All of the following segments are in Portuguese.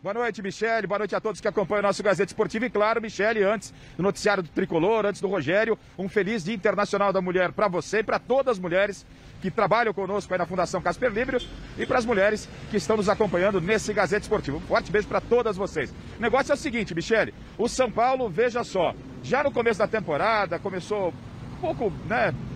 Boa noite, Michele. Boa noite a todos que acompanham o nosso Gazeta Esportiva. E claro, Michele, antes do noticiário do Tricolor, antes do Rogério, um feliz Dia Internacional da Mulher para você e para todas as mulheres que trabalham conosco aí na Fundação Casper Libero e para as mulheres que estão nos acompanhando nesse Gazeta Esportivo. Um forte beijo para todas vocês. O negócio é o seguinte, Michele, o São Paulo, veja só, já no começo da temporada, começou um pouco,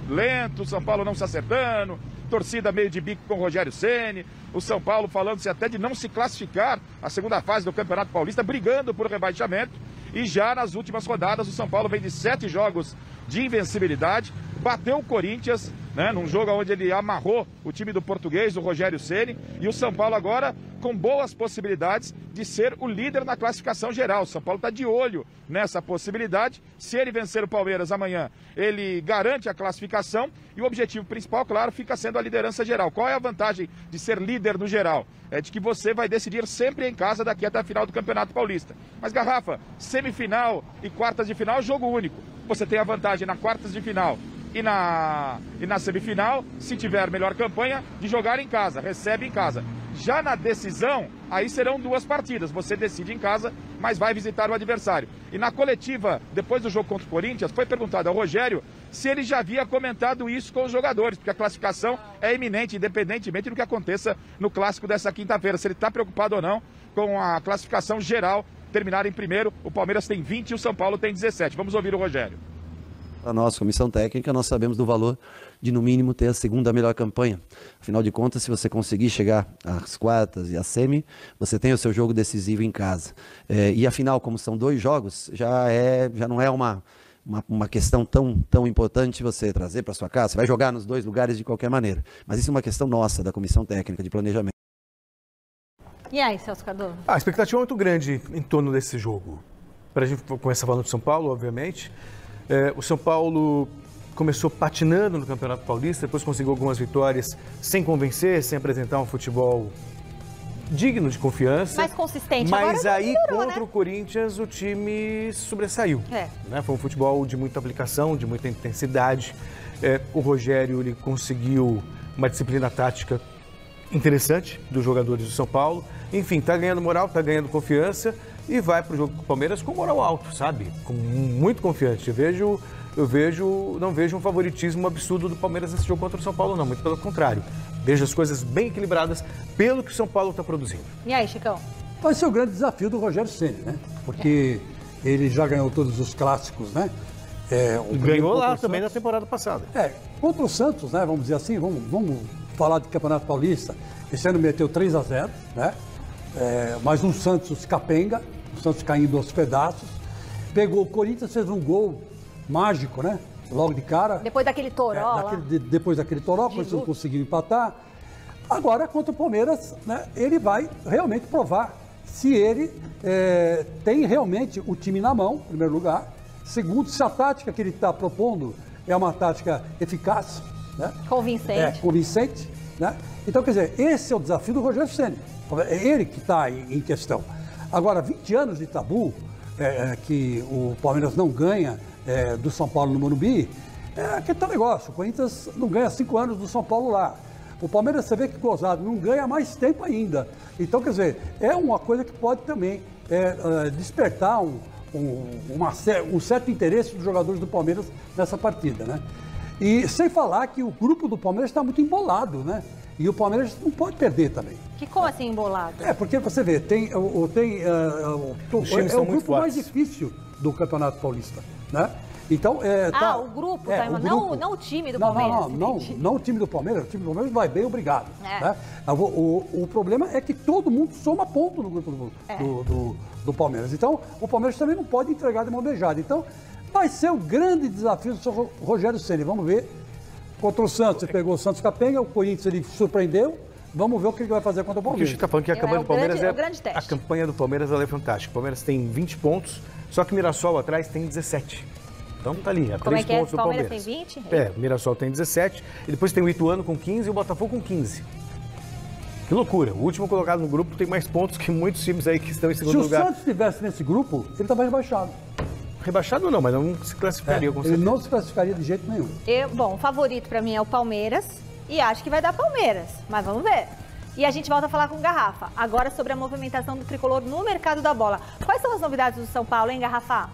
lento, o São Paulo não se acertando, torcida meio de bico com o Rogério Ceni, o São Paulo falando-se até de não se classificar à segunda fase do Campeonato Paulista, brigando por rebaixamento. E já nas últimas rodadas, o São Paulo vem de 7 jogos de invencibilidade, bateu o Corinthians, num jogo onde ele amarrou o time do português, o Rogério Ceni, e o São Paulo agora com boas possibilidades de ser o líder na classificação geral. O São Paulo está de olho nessa possibilidade. Se ele vencer o Palmeiras amanhã, ele garante a classificação e o objetivo principal, claro, fica sendo a liderança geral. Qual é a vantagem de ser líder no geral? É de que você vai decidir sempre em casa daqui até a final do Campeonato Paulista. Mas, Garrafa, semifinal e quartas de final, jogo único. Você tem a vantagem na quartas de final e na semifinal, se tiver melhor campanha, de jogar em casa, recebe em casa. Já na decisão, aí serão 2 partidas. Você decide em casa, mas vai visitar o adversário. E na coletiva, depois do jogo contra o Corinthians, foi perguntado ao Rogério se ele já havia comentado isso com os jogadores, porque a classificação é iminente, independentemente do que aconteça no clássico dessa quinta-feira. Se ele está preocupado ou não com a classificação geral, terminar em primeiro. O Palmeiras tem 20 e o São Paulo tem 17. Vamos ouvir o Rogério. A nossa comissão técnica, nós sabemos do valor de, no mínimo, ter a segunda melhor campanha. Afinal de contas, se você conseguir chegar às quartas e à semi, você tem o seu jogo decisivo em casa. E afinal, como são 2 jogos, já não é uma questão tão importante você trazer para sua casa. Você vai jogar nos 2 lugares de qualquer maneira. Mas isso é uma questão nossa, da comissão técnica de planejamento. E aí, Celso Cardoso? A expectativa é muito grande em torno desse jogo. Para a gente começar falando de São Paulo, obviamente. O São Paulo começou patinando no Campeonato Paulista, depois conseguiu algumas vitórias sem convencer, sem apresentar um futebol digno de confiança. Mais consistente. Mas agora aí, melhorou, contra o Corinthians, o time sobressaiu. Foi um futebol de muita aplicação, de muita intensidade. O Rogério ele conseguiu uma disciplina tática interessante dos jogadores do São Paulo. Enfim, está ganhando moral, está ganhando confiança. E vai para o jogo com o Palmeiras com moral alto, sabe? Muito confiante. Não vejo um favoritismo absurdo do Palmeiras nesse jogo contra o São Paulo, não. Muito pelo contrário. Vejo as coisas bem equilibradas pelo que o São Paulo está produzindo. E aí, Chicão? Vai ser o grande desafio do Rogério Ceni, né? Porque ele já ganhou todos os clássicos, né? Ganhou lá também na temporada passada. Contra o Santos, né? Vamos dizer assim, vamos falar de Campeonato Paulista. Esse ano meteu 3-0, né? Mas um Santos capenga, o Santos caindo aos pedaços. Pegou o Corinthians, fez um gol mágico, né? Logo de cara. Depois daquele toró depois daquele toró, depois não conseguiu empatar. Agora, contra o Palmeiras, né, ele vai realmente provar se ele tem realmente o time na mão, em primeiro lugar. Segundo, se a tática que ele está propondo é uma tática eficaz. Né? Convincente. Convincente. Né? Então, quer dizer, esse é o desafio do Rogério Ceni. É ele que está em questão. Agora, 20 anos de tabu, que o Palmeiras não ganha do São Paulo no Morumbi, aquele tal negócio. O Corinthians não ganha 5 anos do São Paulo lá. O Palmeiras, você vê que gozado, não ganha mais tempo ainda. Então, quer dizer, é uma coisa que pode também despertar um certo interesse dos jogadores do Palmeiras nessa partida, né? E sem falar que o grupo do Palmeiras está muito embolado, né? E o Palmeiras não pode perder também. Como assim embolado? Porque você vê, é o grupo mais difícil do Campeonato Paulista, né? Então, o grupo, não o time do Palmeiras. Não o time do Palmeiras. O time do Palmeiras vai bem, obrigado. Né? O problema é que todo mundo soma ponto no grupo do Palmeiras. Então, o Palmeiras também não pode entregar de mão beijada. Então, vai ser o grande desafio do seu Rogério Ceni. Vamos ver. Contra o Santos, ele pegou o Santos capenga, o Corinthians ele surpreendeu. Vamos ver o que ele vai fazer contra o Palmeiras. A gente está falando que a campanha do Palmeiras a campanha do Palmeiras é fantástica. O Palmeiras tem 20 pontos, só que o Mirassol atrás tem 17. Então tá ali, 3 pontos do Palmeiras. O Palmeiras tem 20? O Mirassol tem 17, e depois tem o Ituano com 15 e o Botafogo com 15. Que loucura, o último colocado no grupo tem mais pontos que muitos times aí que estão em segundo lugar. Se o Santos estivesse nesse grupo, ele estava rebaixado. Rebaixado não, mas não se classificaria com certeza. Ele não se classificaria de jeito nenhum. Bom, o favorito para mim é o Palmeiras e acho que vai dar Palmeiras, mas vamos ver. E a gente volta a falar com o Garrafa. Agora sobre a movimentação do tricolor no mercado da bola. Quais são as novidades do São Paulo, hein, Garrafa?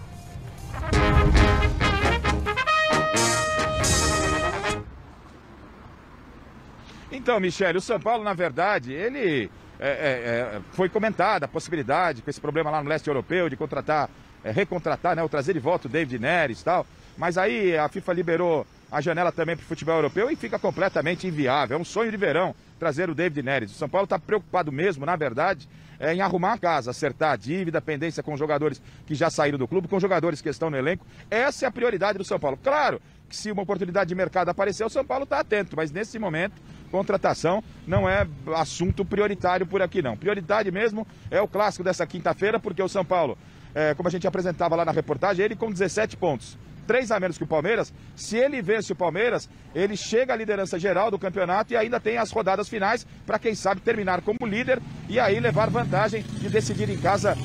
Então, Michele, o São Paulo, na verdade, ele foi comentada a possibilidade, com esse problema lá no leste europeu, de contratar, recontratar, né, ou trazer de volta o David Neres e tal. Mas aí a FIFA liberou a janela também para o futebol europeu e fica completamente inviável. É um sonho de verão trazer o David Neres. O São Paulo está preocupado mesmo, na verdade, em arrumar a casa, acertar a dívida, pendência com jogadores que já saíram do clube, com jogadores que estão no elenco. Essa é a prioridade do São Paulo. Claro que se uma oportunidade de mercado aparecer, o São Paulo está atento, mas nesse momento, contratação não é assunto prioritário por aqui, não. Prioridade mesmo é o clássico dessa quinta-feira, porque o São Paulo, como a gente apresentava lá na reportagem, ele com 17 pontos. 3 a menos que o Palmeiras. Se ele vence o Palmeiras, ele chega à liderança geral do campeonato e ainda tem as rodadas finais para, quem sabe, terminar como líder e aí levar vantagem de decidir em casa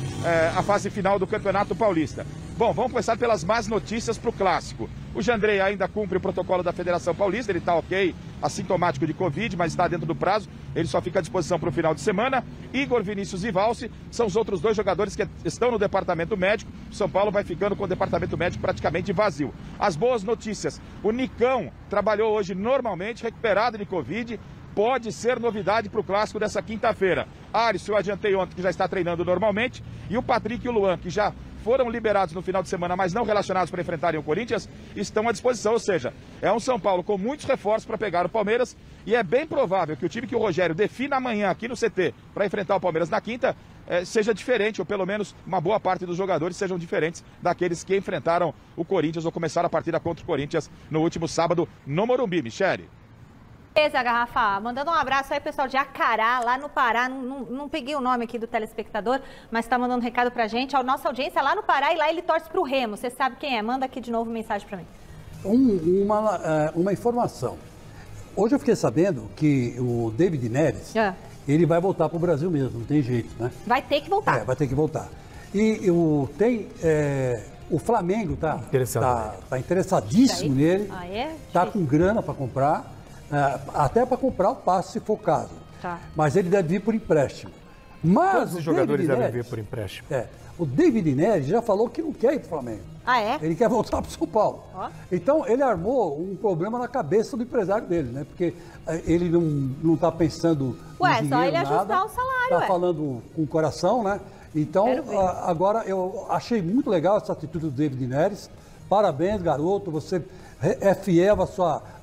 a fase final do Campeonato Paulista. Bom, vamos começar pelas más notícias para o clássico. O Jandrei ainda cumpre o protocolo da Federação Paulista, ele está ok, assintomático de Covid, mas está dentro do prazo, ele só fica à disposição para o final de semana. Igor, Vinícius e Valse são os outros 2 jogadores que estão no departamento médico. O São Paulo vai ficando com o departamento médico praticamente vazio. As boas notícias, o Nicão trabalhou hoje normalmente, recuperado de Covid, pode ser novidade para o clássico dessa quinta-feira. Alisson, eu adiantei ontem que já está treinando normalmente, e o Patrick e o Luan, que já foram liberados no final de semana, mas não relacionados para enfrentarem o Corinthians, estão à disposição. Ou seja, é um São Paulo com muitos reforços para pegar o Palmeiras, e é bem provável que o time que o Rogério defina amanhã aqui no CT para enfrentar o Palmeiras na quinta seja diferente, ou pelo menos uma boa parte dos jogadores sejam diferentes daqueles que enfrentaram o Corinthians ou começaram a partida contra o Corinthians no último sábado no Morumbi. Michele. Beleza, Garrafa. Mandando um abraço aí, pessoal de Acará, lá no Pará. Não peguei o nome aqui do telespectador, mas está mandando um recado pra gente. A nossa audiência é lá no Pará e lá ele torce pro Remo. Você sabe quem é? Manda aqui de novo mensagem pra mim. Uma informação. Hoje eu fiquei sabendo que o David Neres, ele vai voltar pro Brasil mesmo, não tem jeito, né? Vai ter que voltar. Vai ter que voltar. E o Flamengo tá interessadíssimo nele. Ah, é? Tá com grana para comprar. Até para comprar o passe, se for o caso. Tá. Mas ele deve vir por empréstimo. Mas todos os jogadores devem vir por empréstimo. O David Neres já falou que não quer ir para o Flamengo. Ah, é? Ele quer voltar para o São Paulo. Então, ele armou um problema na cabeça do empresário dele, né? Porque ele não está pensando em dinheiro, só ele ajustar o salário, Está falando com o coração, né? Então, agora, eu achei muito legal essa atitude do David Neres. Parabéns, garoto. Você é fiel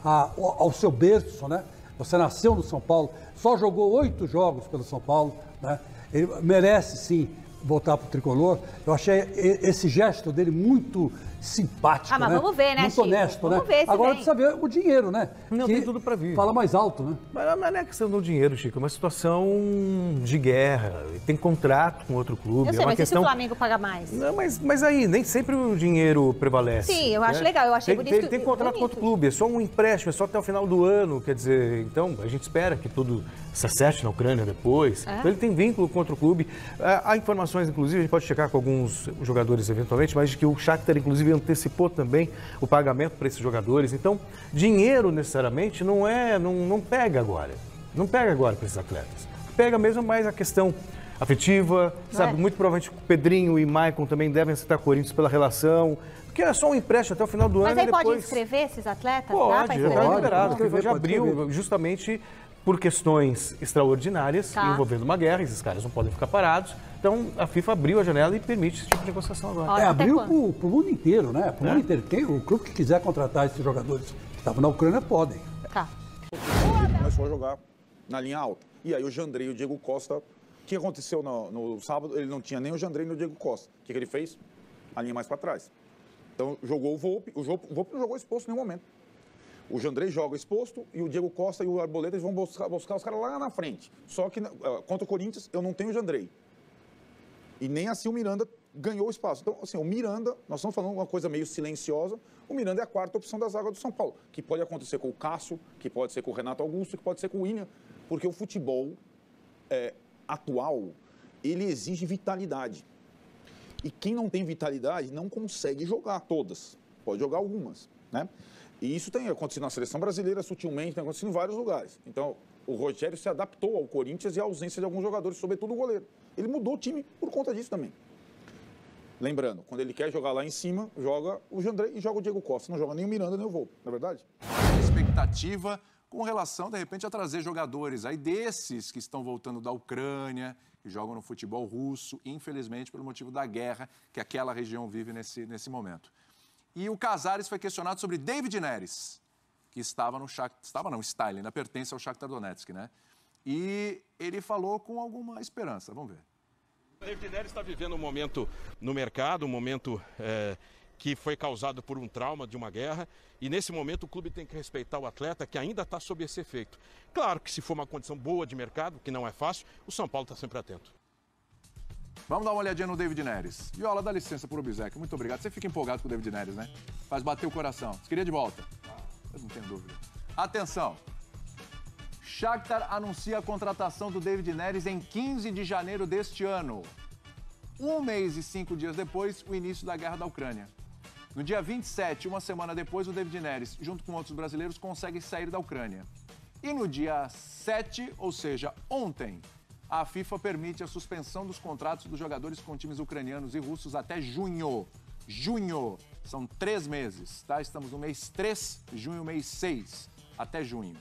ao seu berço, né? Você nasceu no São Paulo, só jogou 8 jogos pelo São Paulo, né? Ele merece, sim, voltar para o tricolor. Eu achei esse gesto dele muito simpático, mas né? vamos ver, né, muito Chico? honesto, Vamos né? ver se Agora vem. precisa ver o dinheiro, né? Não, tem tudo para vir. Fala mais alto, né? Mas não é questão do dinheiro, Chico, é uma situação de guerra. Tem contrato com outro clube. Eu sei, é uma mas questão... e se o Flamengo paga mais? Não, mas aí, nem sempre o dinheiro prevalece. Sim, eu acho legal, eu achei bonito. Tem contrato com outro clube, é só um empréstimo, é só até o final do ano, quer dizer, então a gente espera que tudo se acerte na Ucrânia depois. Então ele tem vínculo com outro clube. Há informações, inclusive, a gente pode checar com alguns jogadores eventualmente, mas de que o Shakhtar, inclusive, antecipou também o pagamento para esses jogadores. Então, dinheiro necessariamente não pega agora. Não pega agora para esses atletas. Pega mesmo mais a questão afetiva, sabe? Muito provavelmente o Pedrinho e Maicon também devem aceitar Corinthians pela relação. Porque é só um empréstimo até o final do ano. Mas aí depois... pode inscrever esses atletas? Pode, liberado. Porque já abriu justamente por questões extraordinárias envolvendo uma guerra. Esses caras não podem ficar parados. Então, a FIFA abriu a janela e permite esse tipo de negociação agora. Abriu para o mundo inteiro, né? Para o mundo inteiro. O clube que quiser contratar esses jogadores que estavam na Ucrânia podem. Tá. Começou a jogar na linha alta. E aí o Jandrei e o Diego Costa... O que aconteceu no sábado? Ele não tinha nem o Jandrei nem o Diego Costa. O que ele fez? A linha mais para trás. Então, jogou o Volpi. O Volpi não jogou exposto em nenhum momento. O Jandrei joga exposto e o Diego Costa e o Arboleda vão buscar os caras lá na frente. Só que contra o Corinthians, eu não tenho o Jandrei. E nem assim o Miranda ganhou espaço. Então, assim, o Miranda, nós estamos falando uma coisa meio silenciosa, o Miranda é a 4ª opção da zaga do São Paulo, que pode acontecer com o Cássio, que pode ser com o Renato Augusto, que pode ser com o William, porque o futebol atual, ele exige vitalidade. E quem não tem vitalidade não consegue jogar todas, pode jogar algumas, né? E isso tem acontecido na seleção brasileira, sutilmente, tem acontecido em vários lugares. Então, o Rogério se adaptou ao Corinthians e à ausência de alguns jogadores, sobretudo o goleiro. Ele mudou o time por conta disso também. Lembrando, quando ele quer jogar lá em cima, joga o Jandrei e joga o Diego Costa. Não joga nem o Miranda, nem o Volpi, não é verdade? Expectativa com relação, de repente, a trazer jogadores aí desses que estão voltando da Ucrânia, que jogam no futebol russo, infelizmente, pelo motivo da guerra que aquela região vive nesse momento. E o Casares foi questionado sobre David Neres, que está ali, ainda pertence ao Shakhtar Donetsk, né? E ele falou com alguma esperança, vamos ver. David Neres está vivendo um momento no mercado, um momento que foi causado por um trauma de uma guerra, e nesse momento o clube tem que respeitar o atleta que ainda está sob esse efeito. Claro que se for uma condição boa de mercado, que não é fácil, o São Paulo está sempre atento. Vamos dar uma olhadinha no David Neres. Viola, dá licença por Obséquio. Muito obrigado. Você fica empolgado com o David Neres, né? Faz bater o coração. Você queria de volta? Eu não tenho dúvida. Atenção. Shakhtar anuncia a contratação do David Neres em 15 de janeiro deste ano. 1 mês e 5 dias depois, o início da guerra da Ucrânia. No dia 27, uma semana depois, o David Neres, junto com outros brasileiros, consegue sair da Ucrânia. E no dia 7, ou seja, ontem, a FIFA permite a suspensão dos contratos dos jogadores com times ucranianos e russos até junho. Junho. São 3 meses, tá? Estamos no mês 3, junho, mês 6, até junho.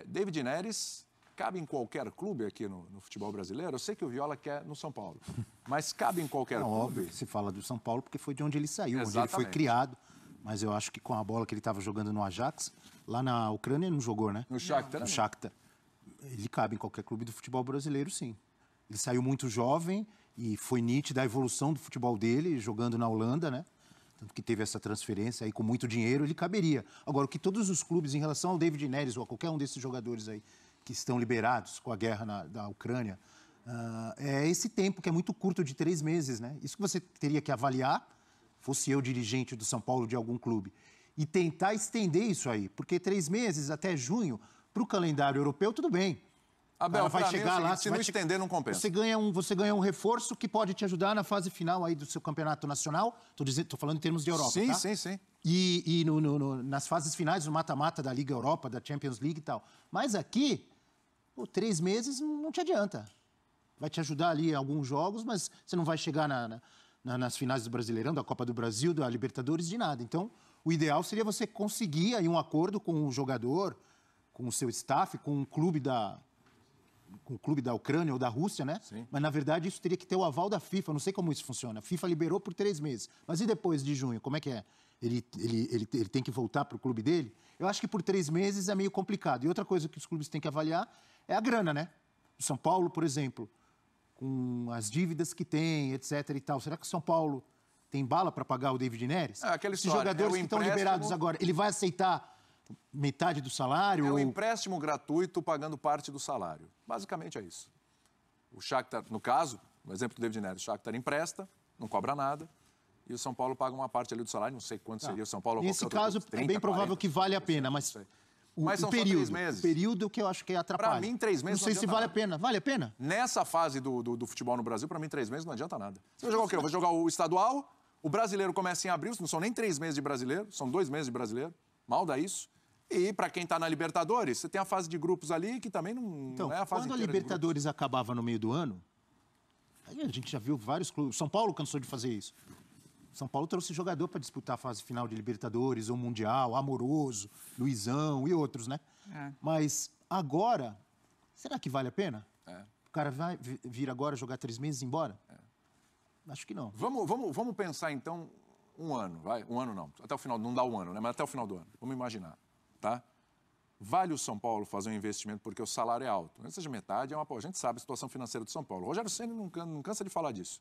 David Neres cabe em qualquer clube aqui no futebol brasileiro? Eu sei que o Viola quer no São Paulo, mas cabe em qualquer clube? Óbvio, se fala do São Paulo porque foi de onde ele saiu, onde ele foi criado. Mas eu acho que com a bola que ele estava jogando no Ajax, lá na Ucrânia ele não jogou, né? No Shakhtar? No Shakhtar. Ele cabe em qualquer clube do futebol brasileiro, sim. Ele saiu muito jovem e foi nítida a evolução do futebol dele, jogando na Holanda, né? Tanto que teve essa transferência aí com muito dinheiro, ele caberia. Agora, o que todos os clubes, em relação ao David Neres ou a qualquer um desses jogadores aí que estão liberados com a guerra da Ucrânia, é esse tempo que é muito curto, de 3 meses, né? Isso que você teria que avaliar, fosse eu dirigente do São Paulo de algum clube, e tentar estender isso aí, porque 3 meses até junho, para o calendário europeu, tudo bem. Abel, vai chegar lá, se não estender, não compensa. Você ganha um reforço que pode te ajudar na fase final aí do seu campeonato nacional. Tô falando em termos de Europa, sim, tá? Sim. E nas fases finais, no mata-mata da Liga Europa, da Champions League e tal. Mas aqui, 3 meses não te adianta. Vai te ajudar ali em alguns jogos, mas você não vai chegar nas finais do Brasileirão, da Copa do Brasil, da Libertadores, de nada. Então, o ideal seria você conseguir aí um acordo com o jogador, com o seu staff, com o clube da Ucrânia ou da Rússia, né? Sim. Mas, na verdade, isso teria que ter o aval da FIFA. Eu não sei como isso funciona. A FIFA liberou por 3 meses. Mas e depois de junho? Como é que é? Ele tem que voltar para o clube dele? Eu acho que por 3 meses é meio complicado. E outra coisa que os clubes têm que avaliar é a grana, né? O São Paulo, por exemplo, com as dívidas que tem, etc. e tal. Será que o São Paulo tem bala para pagar o David Neres? Esses jogadores que estão liberados agora, ele vai aceitar metade do salário? É um empréstimo gratuito pagando parte do salário. Basicamente é isso. O Shakhtar, no caso, no exemplo do David Neres, o Shakhtar empresta, não cobra nada, e o São Paulo paga uma parte ali do salário, não sei quanto seria o São Paulo. Nesse caso, 30, é bem provável 40, que vale a pena, mas são período, só 3 meses. O período que eu acho que atrapalha. Para mim, 3 meses não sei se vale a pena. Vale a pena? Nessa fase do futebol no Brasil, para mim, 3 meses não adianta nada. Você vai jogar o quê? Eu vou jogar o estadual, o brasileiro começa em abril, não são nem 3 meses de brasileiro, são 2 meses de brasileiro, mal dá isso. E para quem está na Libertadores, você tem a fase de grupos ali que também não é a fase quando a Libertadores acabava no meio do ano, aí a gente já viu vários clubes. São Paulo cansou de fazer isso. São Paulo trouxe jogador para disputar a fase final de Libertadores ou Mundial, Amoroso, Luizão e outros, né? Mas agora, será que vale a pena? O cara vai vir agora jogar 3 meses e ir embora? Acho que não. Vamos pensar então um ano, vai? Um ano não. Até o final, não dá um ano, né? Mas até o final do ano. Vamos imaginar. Tá? Vale o São Paulo fazer um investimento porque o salário é alto. Não seja metade, a gente sabe a situação financeira do São Paulo. O Rogério Ceni não cansa de falar disso.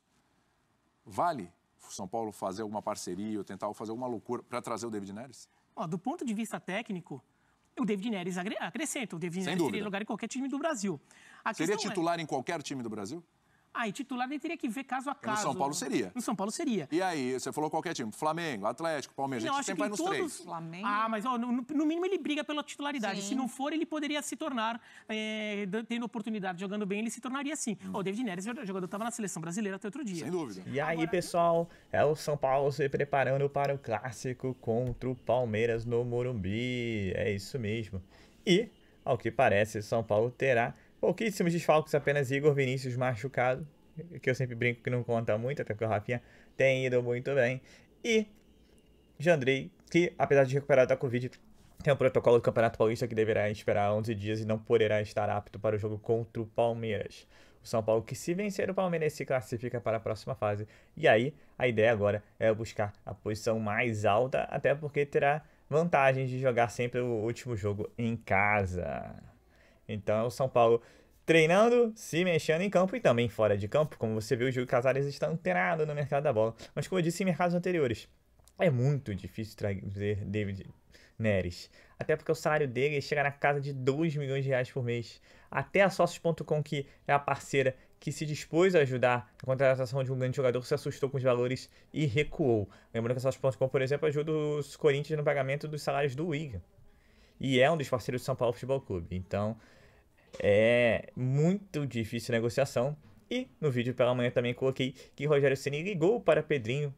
Vale o São Paulo fazer alguma parceria ou tentar fazer alguma loucura para trazer o David Neres? Do ponto de vista técnico, o David Neres acrescenta. O David Neres teria lugar em qualquer time do Brasil. Seria titular em qualquer time do Brasil? Aí titular ele teria que ver caso a caso. No São Paulo seria. No São Paulo seria. E aí, você falou qualquer time, Flamengo, Atlético, Palmeiras, Não, a gente tem para ir nos três. Flamengo. Mas no mínimo ele briga pela titularidade. Sim. Se não for, ele poderia se tornar, tendo oportunidade, jogando bem, ele se tornaria assim. O David Neres, o jogador estava na seleção brasileira até outro dia. Sem dúvida. E aí, pessoal, é o São Paulo se preparando para o clássico contra o Palmeiras no Morumbi. É isso mesmo. E, ao que parece, São Paulo terá pouquíssimos desfalques, apenas Igor Vinícius machucado, que eu sempre brinco que não conta muito, até porque o Rafinha tem ido muito bem. E Jandrei, que apesar de recuperar da Covid, tem um protocolo do Campeonato Paulista que deverá esperar 11 dias e não poderá estar apto para o jogo contra o Palmeiras. O São Paulo, que se vencer o Palmeiras, se classifica para a próxima fase. E aí, a ideia agora é buscar a posição mais alta, até porque terá vantagens de jogar sempre o último jogo em casa. Então é o São Paulo treinando, se mexendo em campo e também fora de campo. Como você viu, o Júlio Casares está antenado no mercado da bola. Mas como eu disse em mercados anteriores, é muito difícil trazer David Neres. Até porque o salário dele chega na casa de 2 milhões de reais por mês. Até a Sócios.com, que é a parceira que se dispôs a ajudar a contratação de um grande jogador, se assustou com os valores e recuou. Lembrando que a Sócios.com, por exemplo, ajuda os Corinthians no pagamento dos salários do Willian. E é um dos parceiros do São Paulo Futebol Clube. Então, é muito difícil a negociação. E no vídeo pela manhã também coloquei que Rogério Ceni ligou para Pedrinho,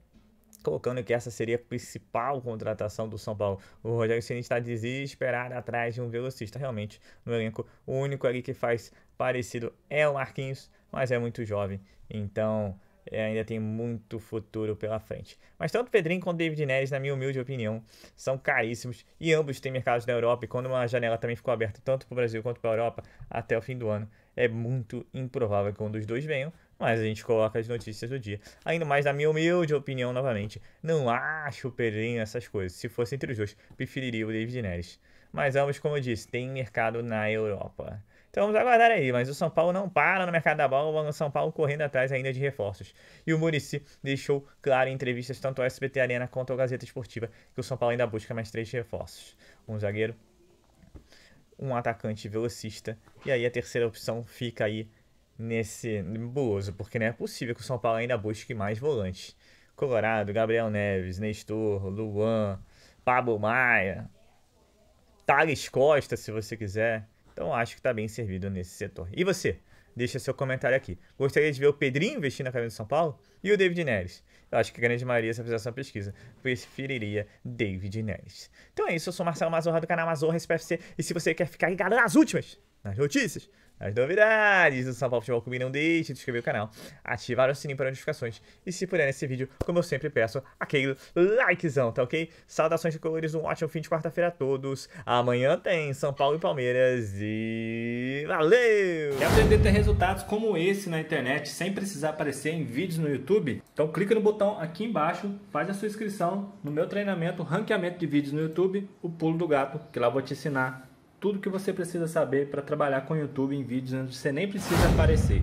colocando que essa seria a principal contratação do São Paulo. O Rogério Ceni está desesperado atrás de um velocista. Realmente, no elenco, o único ali que faz parecido é o Marquinhos, mas é muito jovem. Então, ainda tem muito futuro pela frente. Mas tanto Pedrinho quanto David Neres, na minha humilde opinião, são caríssimos. E ambos têm mercados na Europa. E quando uma janela também ficou aberta tanto para o Brasil quanto para a Europa até o fim do ano, é muito improvável que um dos dois venham. Mas a gente coloca as notícias do dia. Ainda mais na minha humilde opinião, novamente, não acho o Pedrinho essas coisas. Se fosse entre os dois, preferiria o David Neres. Mas ambos, como eu disse, têm mercado na Europa. Então vamos aguardar aí, mas o São Paulo não para no mercado da bola, o São Paulo correndo atrás ainda de reforços. E o Muricy deixou claro em entrevistas tanto ao SBT Arena quanto à Gazeta Esportiva que o São Paulo ainda busca mais 3 reforços. Um zagueiro, um atacante velocista, e aí a terceira opção fica aí nesse nebuloso, porque não é possível que o São Paulo ainda busque mais volantes. Colorado, Gabriel Neves, Nestor, Luan, Pablo Maia, Thales Costa, se você quiser. Então acho que está bem servido nesse setor. E você? Deixa seu comentário aqui. Gostaria de ver o Pedrinho vestindo a camisa do São Paulo? E o David Neres? Eu acho que a grande maioria, se eu fizesse uma pesquisa, preferiria David Neres. Então é isso, eu sou Marcelo Mazorra do canal Mazorra SPFC. E se você quer ficar ligado nas últimas, nas notícias, as novidades do São Paulo Futebol Clube, não deixe de inscrever o canal, ativar o sininho para notificações e, se puder, nesse vídeo, como eu sempre peço, aquele likezão, tá ok? Saudações de colores, um ótimo fim de quarta-feira a todos. Amanhã tem São Paulo e Palmeiras e valeu! Quer aprender a ter resultados como esse na internet sem precisar aparecer em vídeos no YouTube? Então clica no botão aqui embaixo, faz a sua inscrição no meu treinamento, ranqueamento de vídeos no YouTube, o Pulo do Gato, que lá eu vou te ensinar tudo que você precisa saber para trabalhar com o YouTube em vídeos onde você nem precisa aparecer.